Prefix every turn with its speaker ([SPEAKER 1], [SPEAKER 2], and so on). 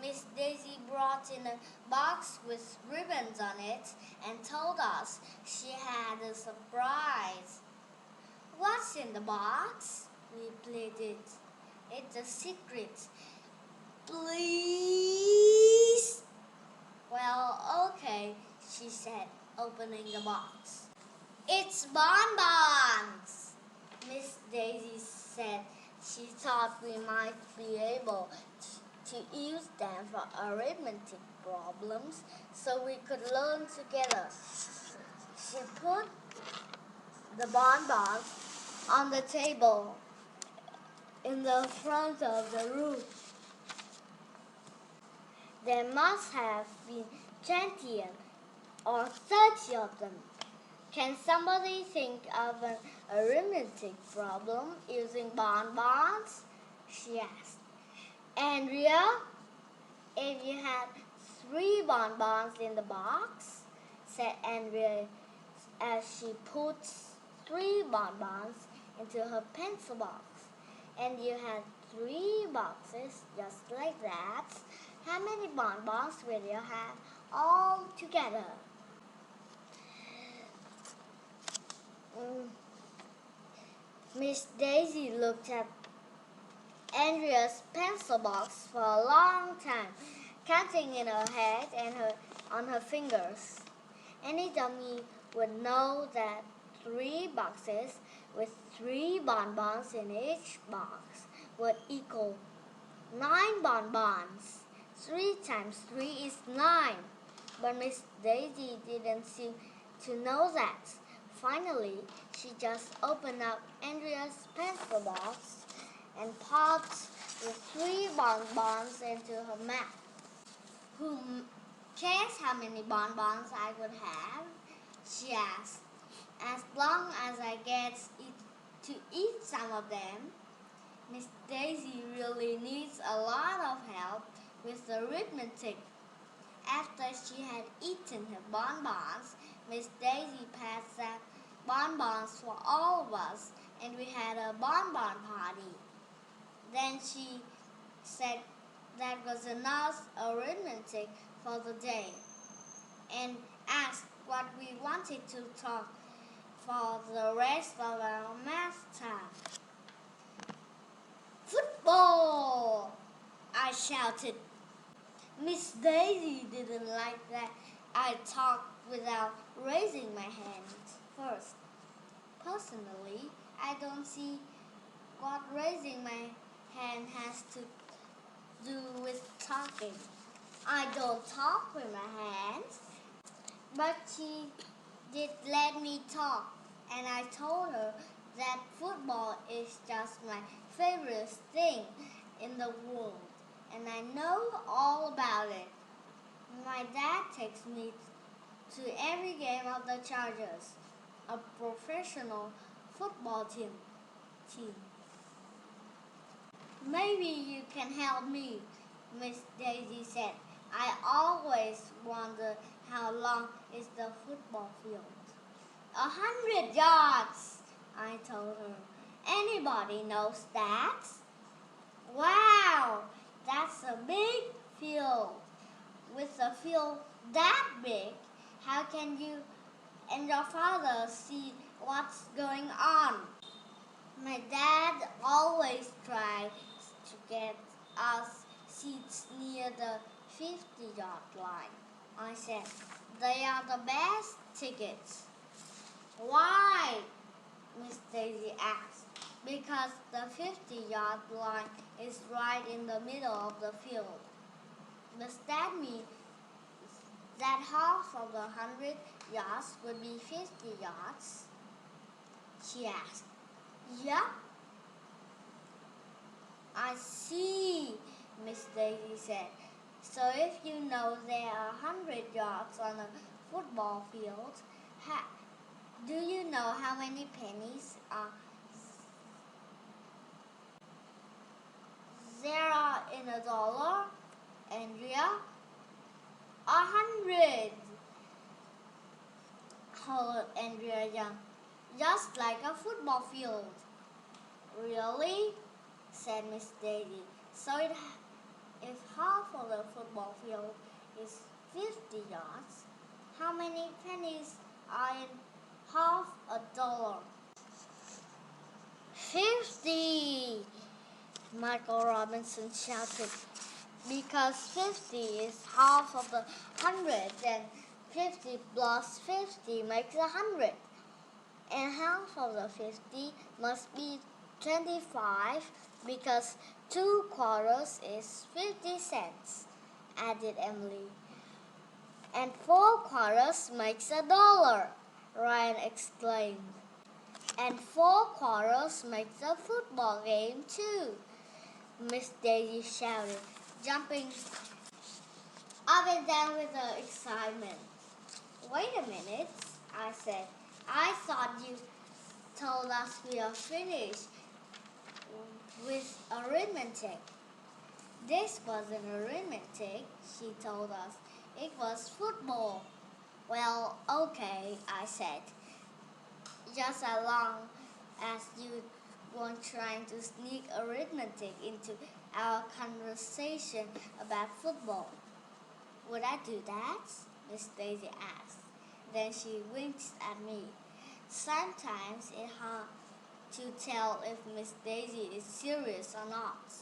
[SPEAKER 1] Miss Daisy brought in a box with ribbons on it and told us she had a surprise. "What's in the box?" we pleaded. "It's a secret." "Please." "Well, okay," she said, opening the box. "It's bonbons," Miss Daisy said. She thought we might be able to use them for arithmetic problems so we could learn together. She put the bonbons on the table in the front of the room. There must have been 20 or 30 of them. "Can somebody think of an arithmetic problem using bonbons?" she asked. "Andrea, if you had 3 bonbons in the box," said Andrea as she put 3 bonbons into her pencil box, "and you had 3 boxes just like that, how many bonbons will you have all together?" Miss Daisy looked at Andrea's pencil box for a long time, counting in her head and on her fingers. Any dummy would know that 3 boxes with 3 bonbons in each box would equal 9 bonbons. 3 times 3 is 9. But Miss Daisy didn't seem to know that. Finally, she just opened up Andrea's pencil box and popped the 3 bonbons into her mouth. "Who cares how many bonbons I would have?" she asked. "As long as I get to eat some of them." Miss Daisy really needs a lot of help with arithmetic. After she had eaten her bonbons, Miss Daisy passed out bonbons for all of us, and we had a bonbon party. Then she said that was enough arithmetic for the day, and asked what we wanted to talk for the rest of our math time. "Football!" I shouted. Miss Daisy didn't like that I talked without raising my hand first. Personally, I don't see what raising my hand has to do with talking. I don't talk with my hands. But she did let me talk, and I told her that football is just my favorite thing in the world, and I know all about it. My dad takes me to every game of the Chargers, a professional football team. "Maybe you can help me," Miss Daisy said. "I always wonder how long is the football field." 100 yards, I told her. "Anybody knows that?" "Wow, that's a big field." "With a field that big, how can you and your father see what's going on?" "My dad always tries to get us seats near the 50-yard line," I said. "They are the best tickets." "Why?" Miss Daisy asked. "Because the 50-yard line is right in the middle of the field." "Does that mean that half of the 100 yards would be 50 yards?" she asked. "Yeah." "I see," Miss Daisy said. "So if you know there are 100 yards on a football field, do you know how many pennies there are in a dollar, Andrea?" 100, hollered Andrea Young. "Just like a football field." "Really?" said Miss Daisy. "So If half of the football field is 50 yards, how many pennies are in half a dollar? 50! Michael Robinson shouted. Because 50 is half of the 100, then 50 plus 50 makes 100. And half of the 50 must be 25 because 2 quarters is 50 cents, added Emily. And 4 quarters makes a dollar, Ryan exclaimed. And 4 quarters makes a football game too, Miss Daisy shouted, jumping up and down with excitement. Wait a minute, I said. I thought you told us we are finished with arithmetic. This wasn't arithmetic, she told us. It was football. Well, okay, I said. Just as long as you weren't trying to sneak arithmetic into our conversation about football. Would I do that? Miss Daisy asked. Then she winked at me. Sometimes it's hard to tell if Miss Daisy is serious or not.